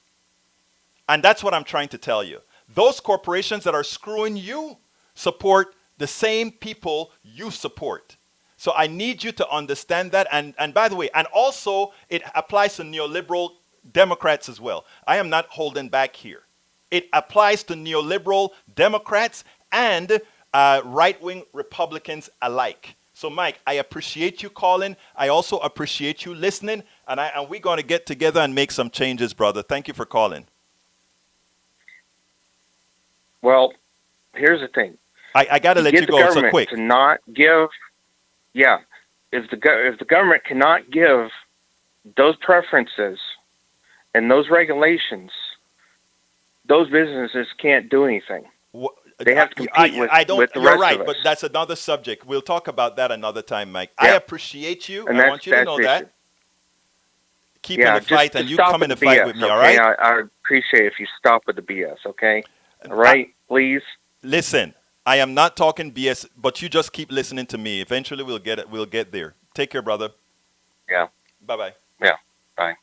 And that's what I'm trying to tell you. Those corporations that are screwing you support the same people you support. So I need you to understand that. And by the way, and also it applies to neoliberal Democrats as well. I am not holding back here. It applies to neoliberal Democrats and right-wing Republicans alike. So Mike, I appreciate you calling. I also appreciate you listening. And we're going to get together and make some changes, brother. Thank you for calling. Well, here's the thing. I got to let Get you the go so government quick. to not give. Yeah, if the government cannot give those preferences and those regulations, those businesses can't do anything. They have to compete with the rest You're right, of us. but that's another subject. We'll talk about that another time, Mike. Yeah. I appreciate you. And I want you to that's know the that. issue. Keep in the fight, and you come in the fight with me, okay? all right? I appreciate if you stop with the BS, okay? All right, please. Listen, I am not talking BS, but you just keep listening to me. Eventually, we'll get it. We'll get there. Take care, brother. Yeah. Bye-bye. Yeah. Bye.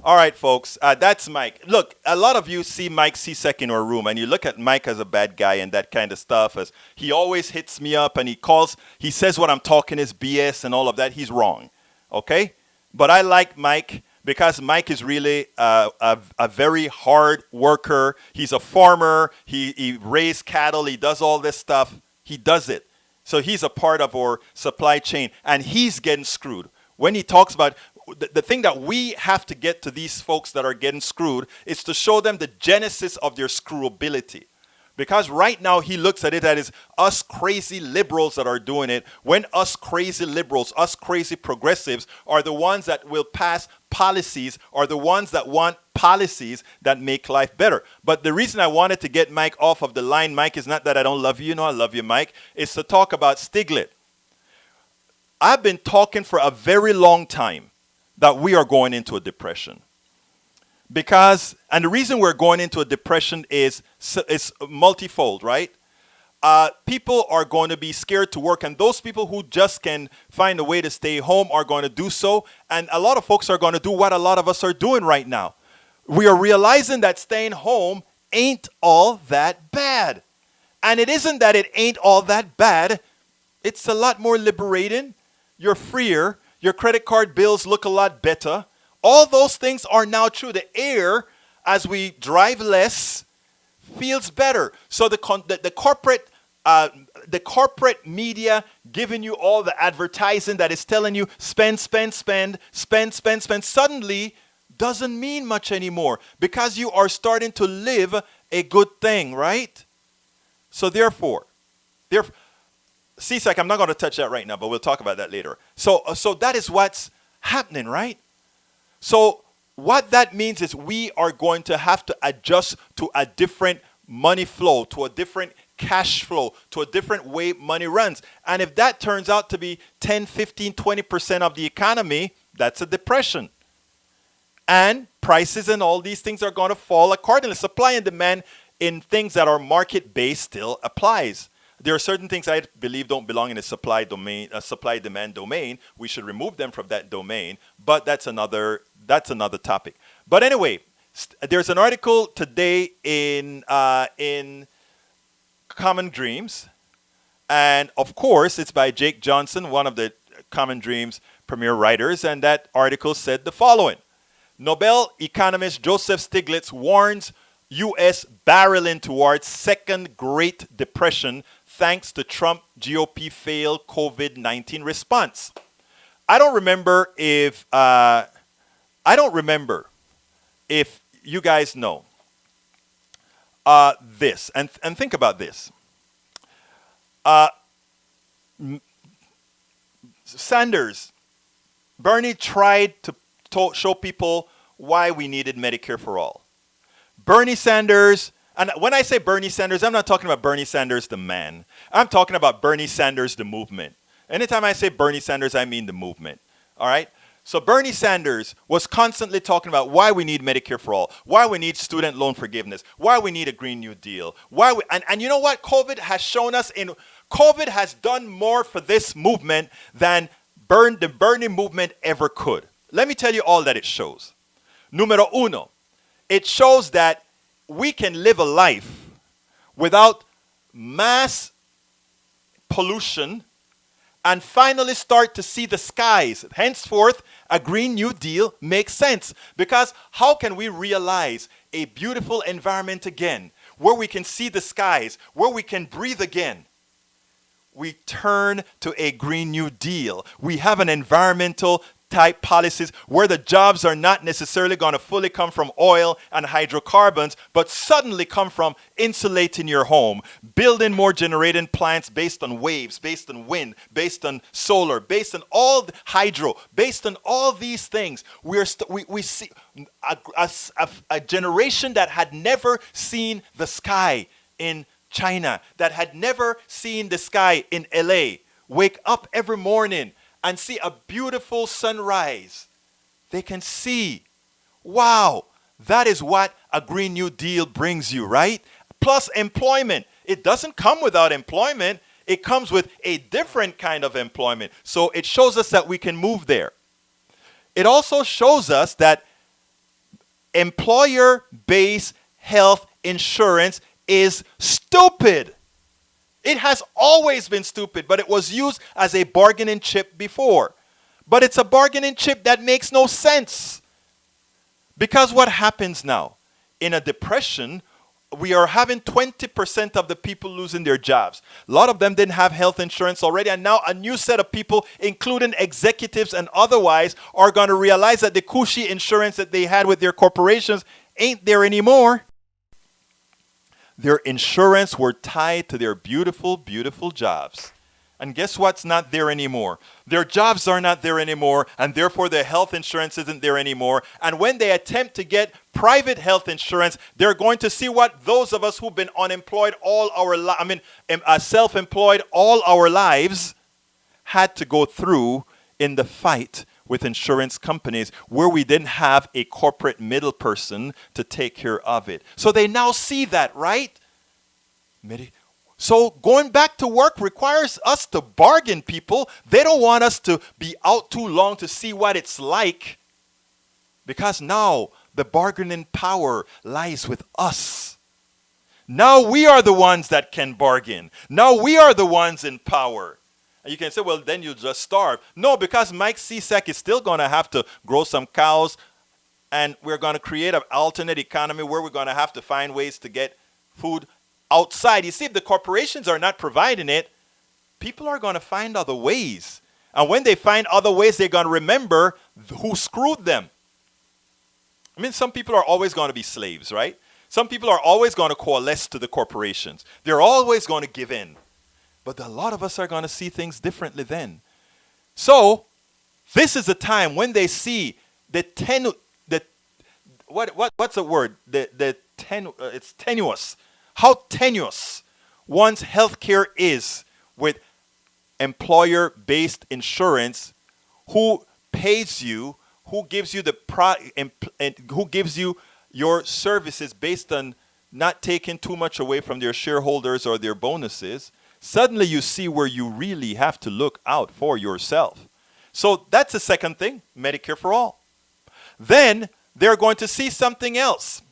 All right, folks. That's Mike. Look, a lot of you see Mike C-Sec in our room, and you look at Mike as a bad guy and that kind of stuff. As he always hits me up, and he says what I'm talking is BS and all of that. He's wrong, okay? But I like Mike because Mike is really a very hard worker. He's a farmer. He raised cattle. He does all this stuff. He does it. So he's a part of our supply chain, and he's getting screwed. When he talks about the thing that we have to get to these folks that are getting screwed is to show them the genesis of their screwability. Because right now he looks at it as us crazy liberals that are doing it, when us crazy liberals, us crazy progressives are the ones that will pass policies, are the ones that want policies that make life better. But the reason I wanted to get Mike off of the line, Mike, is not that I don't love you. You know I love you, Mike. It's to talk about Stiglitz. I've been talking for a very long time that we are going into a depression. And the reason we're going into a depression is multifold, right? People are going to be scared to work, and those people who just can find a way to stay home are going to do so. And a lot of folks are going to do what a lot of us are doing right now. We are realizing that staying home ain't all that bad. And it isn't that it ain't all that bad. It's a lot more liberating. You're freer. Your credit card bills look a lot better. All those things are now true. The air, as we drive less, feels better. So the corporate media giving you all the advertising that is telling you spend, suddenly doesn't mean much anymore because you are starting to live a good thing, right? So therefore, C-Sec, I'm not going to touch that right now, but we'll talk about that later. So that is what's happening, right? So what that means is we are going to have to adjust to a different money flow, to a different cash flow, to a different way money runs. And if that turns out to be 10, 15, 20% of the economy, that's a depression. And prices and all these things are going to fall accordingly. Supply and demand in things that are market-based still applies. There are certain things I believe don't belong in a supply-demand domain. We should remove them from that domain, but that's another topic. But anyway, there's an article today in Common Dreams, and of course, it's by Jake Johnson, one of the Common Dreams premier writers, and that article said the following: Nobel economist Joseph Stiglitz warns U.S. barreling towards second Great Depression thanks to Trump GOP failed COVID-19 response. I don't remember if you guys know this, and think about this. Bernie tried to show people why we needed Medicare for all. Bernie Sanders, and when I say Bernie Sanders, I'm not talking about Bernie Sanders the man. I'm talking about Bernie Sanders the movement. Anytime I say Bernie Sanders, I mean the movement. All right? So Bernie Sanders was constantly talking about why we need Medicare for all, why we need student loan forgiveness, why we need a Green New Deal, and you know what? COVID has shown us COVID has done more for this movement than the Bernie movement ever could. Let me tell you all that it shows. Numero uno, it shows that we can live a life without mass pollution and finally start to see the skies. Henceforth, a Green New Deal makes sense, because how can we realize a beautiful environment again, where we can see the skies, where we can breathe again? We turn to a Green New Deal. We have an environmental type policies where the jobs are not necessarily going to fully come from oil and hydrocarbons, but suddenly come from insulating your home, building more generating plants based on waves, based on wind, based on solar, based on all the hydro, based on all these things. We see a generation that had never seen the sky in China, that had never seen the sky in LA, wake up every morning and see a beautiful sunrise. They can see, wow, that is what a Green New Deal brings you, right? Plus employment. It doesn't come without employment. It comes with a different kind of employment. So it shows us that we can move there. It also shows us that employer-based health insurance is stupid. It has always been stupid, but it was used as a bargaining chip before. But it's a bargaining chip that makes no sense. Because what happens now? In a depression, we are having 20% of the people losing their jobs. A lot of them didn't have health insurance already, and now a new set of people, including executives and otherwise, are going to realize that the cushy insurance that they had with their corporations ain't there anymore. Their insurance were tied to their beautiful, beautiful jobs. And guess what's not there anymore? Their jobs are not there anymore, and therefore their health insurance isn't there anymore. And when they attempt to get private health insurance, they're going to see what those of us who've been unemployed all our self-employed all our lives had to go through in the fight with insurance companies, where we didn't have a corporate middle person to take care of it. So they now see that, right? So going back to work requires us to bargain, people. They don't want us to be out too long to see what it's like, because now the bargaining power lies with us. Now we are the ones that can bargain. Now we are the ones in power. And you can say, well, then you just starve. No, because Mike Cisak is still going to have to grow some cows, and we're going to create an alternate economy where we're going to have to find ways to get food outside. You see, if the corporations are not providing it, people are going to find other ways. And when they find other ways, they're going to remember who screwed them. I mean, some people are always going to be slaves, right? Some people are always going to coalesce to the corporations. They're always going to give in. But a lot of us are going to see things differently then. So, this is the time when they see what's the word? It's tenuous. How tenuous one's healthcare is with employer-based insurance. Who pays you? Who gives you who gives you your services based on not taking too much away from their shareholders or their bonuses? Suddenly you see where you really have to look out for yourself. So that's the second thing, Medicare for all. Then they're going to see something else.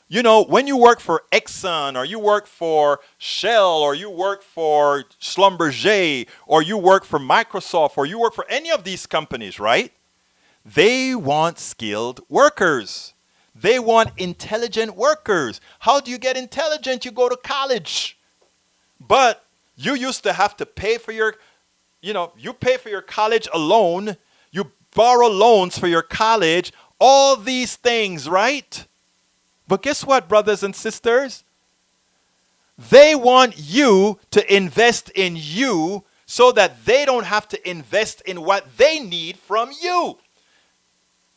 You know, when you work for Exxon, or you work for Shell, or you work for Schlumberger, or you work for Microsoft, or you work for any of these companies, right? They want skilled workers. They want intelligent workers. How do you get intelligent? You go to college. But you used to have to pay for you pay for your college alone. You borrow loans for your college. All these things, right? But guess what, brothers and sisters? They want you to invest in you so that they don't have to invest in what they need from you.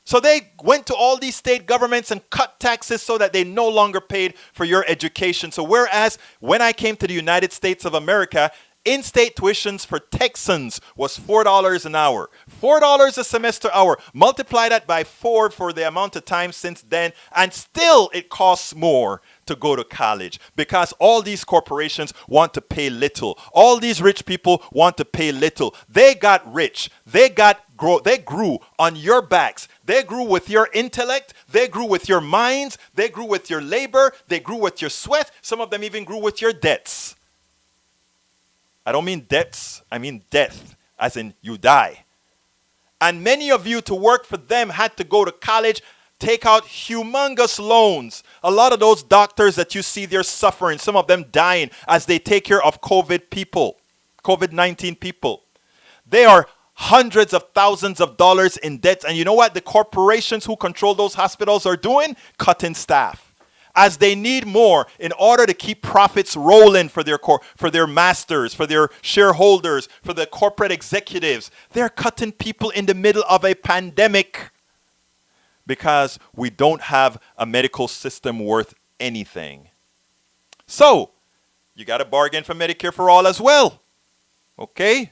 So they went to all these state governments and cut taxes so that they no longer paid for your education. So whereas when I came to the United States of America, in-state tuitions for Texans was $4 an hour. $4 a semester hour. Multiply that by 4 for the amount of time since then, and still it costs more to go to college because all these corporations want to pay little. All these rich people want to pay little. They got rich. They grew on your backs. They grew with your intellect. They grew with your minds. They grew with your labor. They grew with your sweat. Some of them even grew with your debts. I don't mean debts. I mean death, as in you die. And many of you, to work for them, had to go to college, take out humongous loans. A lot of those doctors that you see, they're suffering. Some of them dying as they take care of COVID-19 people. They are hundreds of thousands of dollars in debts. And you know what the corporations who control those hospitals are doing? Cutting staff. As they need more in order to keep profits rolling for their masters, for their shareholders, for the corporate executives. They're cutting people in the middle of a pandemic because we don't have a medical system worth anything. So, you got to bargain for Medicare for all as well. Okay?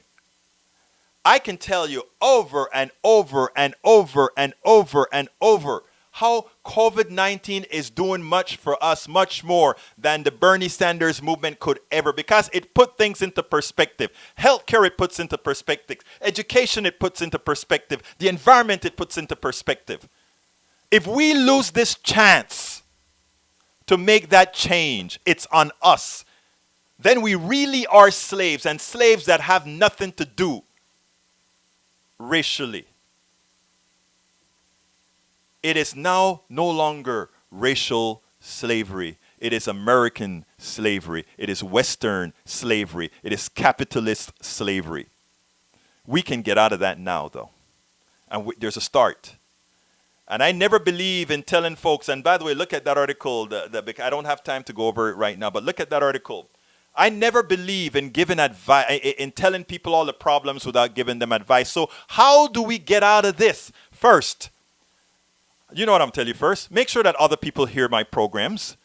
I can tell you over and over and over and over and over how COVID-19 is doing much for us, much more than the Bernie Sanders movement could ever, because it put things into perspective. Healthcare it puts into perspective. Education it puts into perspective. The environment it puts into perspective. If we lose this chance to make that change, it's on us. Then we really are slaves, and slaves that have nothing to do racially. It is now no longer racial slavery. It is American slavery. It is Western slavery. It is capitalist slavery. We can get out of that now, though. And there's a start. And I never believe in telling folks, and by the way, look at that article. I don't have time to go over it right now, but look at that article. I never believe in giving advice, in telling people all the problems without giving them advice. So how do we get out of this? First, you know what I'm telling you first. Make sure that other people hear my programs,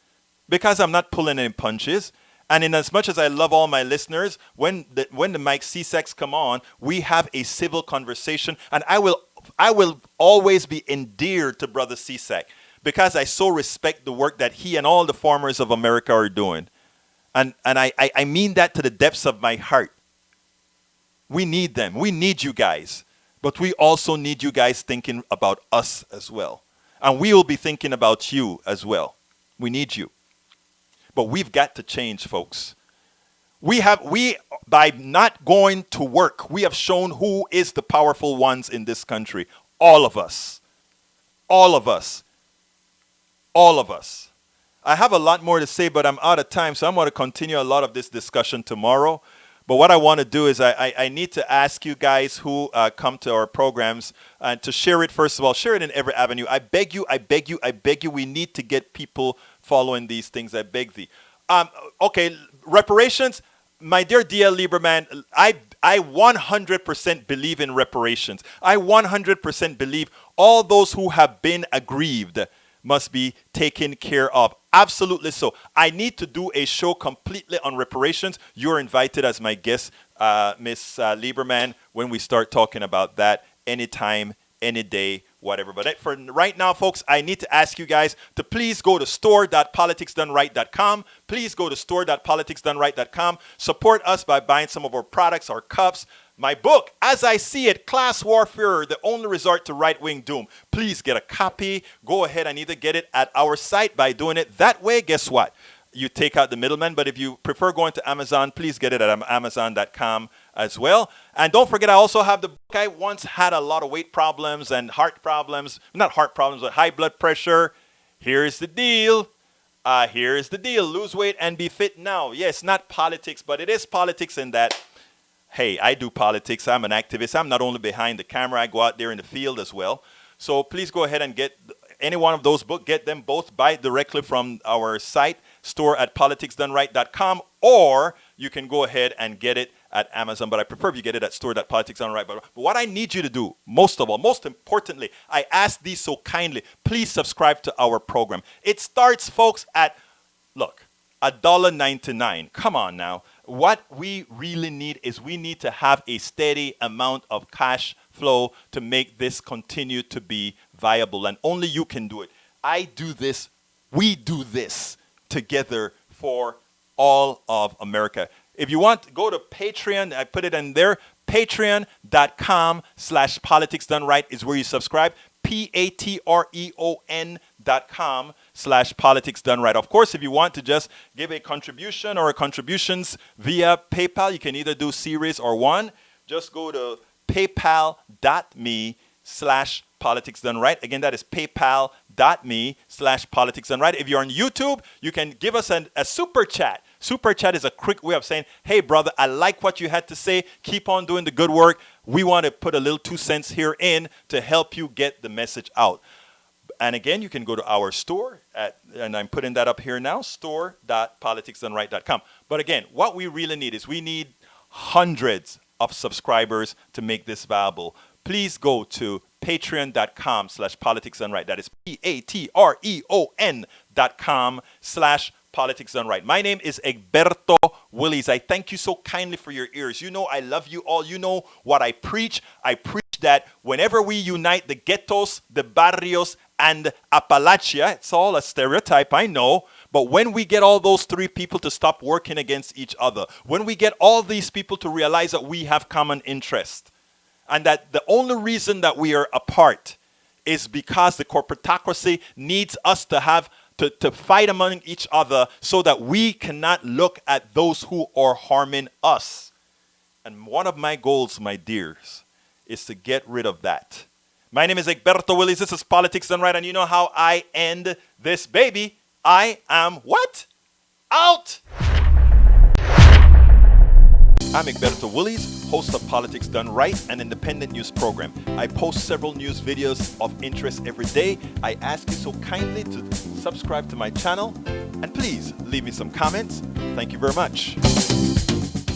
because I'm not pulling any punches. And in as much as I love all my listeners, when the Mike C-Sex come on, we have a civil conversation, and I will always be endeared to Brother C-Sex because I so respect the work that he and all the farmers of America are doing. And I mean that to the depths of my heart. We need them. We need you guys. But we also need you guys thinking about us as well. And we will be thinking about you as well. We need you. But we've got to change, folks. By not going to work, we have shown who is the powerful ones in this country. All of us. All of us. All of us. I have a lot more to say, but I'm out of time, so I'm going to continue a lot of this discussion tomorrow. But what I want to do is I need to ask you guys who come to our programs to share it. First of all, share it in every avenue. I beg you, I beg you, I beg you. We need to get people following these things. I beg thee. Okay, reparations. My dear D.L. Lieberman, I 100% believe in reparations. I 100% believe all those who have been aggrieved must be taken care of. Absolutely so. I need to do a show completely on reparations. You're invited as my guest, Miss Lieberman, when we start talking about that anytime, any day, whatever. But for right now, folks, I need to ask you guys to please go to store.politicsdoneright.com. Please go to store.politicsdoneright.com. Support us by buying some of our products, our cups. My book, As I See It, Class Warfare, the Only Resort to Right-Wing Doom. Please get a copy. Go ahead and either get it at our site by doing it that way. Guess what? You take out the middleman. But if you prefer going to Amazon, please get it at Amazon.com as well. And don't forget, I also have the book. I once had a lot of weight problems and heart problems. Not heart problems, but high blood pressure. Here's the deal. Here's the deal. Lose weight and be fit now. Yes, not politics, but it is politics in that. Hey, I do politics. I'm an activist. I'm not only behind the camera. I go out there in the field as well. So please go ahead and get any one of those books. Get them both. Buy directly from our site, store@politicsdoneright.com, or you can go ahead and get it at Amazon. But I prefer if you get it at store.politicsdoneright. But what I need you to do, most of all, most importantly, I ask thee so kindly, please subscribe to our program. It starts, folks, at, look, $1.99. Come on now. What we really need is we need to have a steady amount of cash flow to make this continue to be viable. And only you can do it. I do this. We do this together for all of America. If you want, go to Patreon. I put it in there. Patreon.com/politicsdoneright is where you subscribe. patreon.com/politicsdoneright. Of course, if you want to just give a contribution or contributions via PayPal, you can either do series or one. Just go to paypal.me/politicsdoneright. Again, that is paypal.me/politicsdoneright. If you're on YouTube, you can give us a super chat. Super chat is a quick way of saying, hey, brother, I like what you had to say. Keep on doing the good work. We want to put a little 2 cents here in to help you get the message out. And again, you can go to our store, and I'm putting that up here now, store.politicsdoneright.com. But again, what we really need is we need hundreds of subscribers to make this viable. Please go to patreon.com/politicsdoneright. That is patreon.com/politicsdoneright. My name is Egberto Willies. I thank you so kindly for your ears. You know I love you all. You know what I preach. I preach that whenever we unite the ghettos, the barrios, and Appalachia, it's all a stereotype, I know, but when we get all those three people to stop working against each other, when we get all these people to realize that we have common interest, and that the only reason that we are apart is because the corporatocracy needs us to have to fight among each other so that we cannot look at those who are harming us. And one of my goals, my dears, is to get rid of that. My name is Egberto Willies. This is Politics Done Right. And you know how I end this baby? I am what? Out! I'm Egberto Willies, host of Politics Done Right, an independent news program. I post several news videos of interest every day. I ask you so kindly to subscribe to my channel. And please leave me some comments. Thank you very much.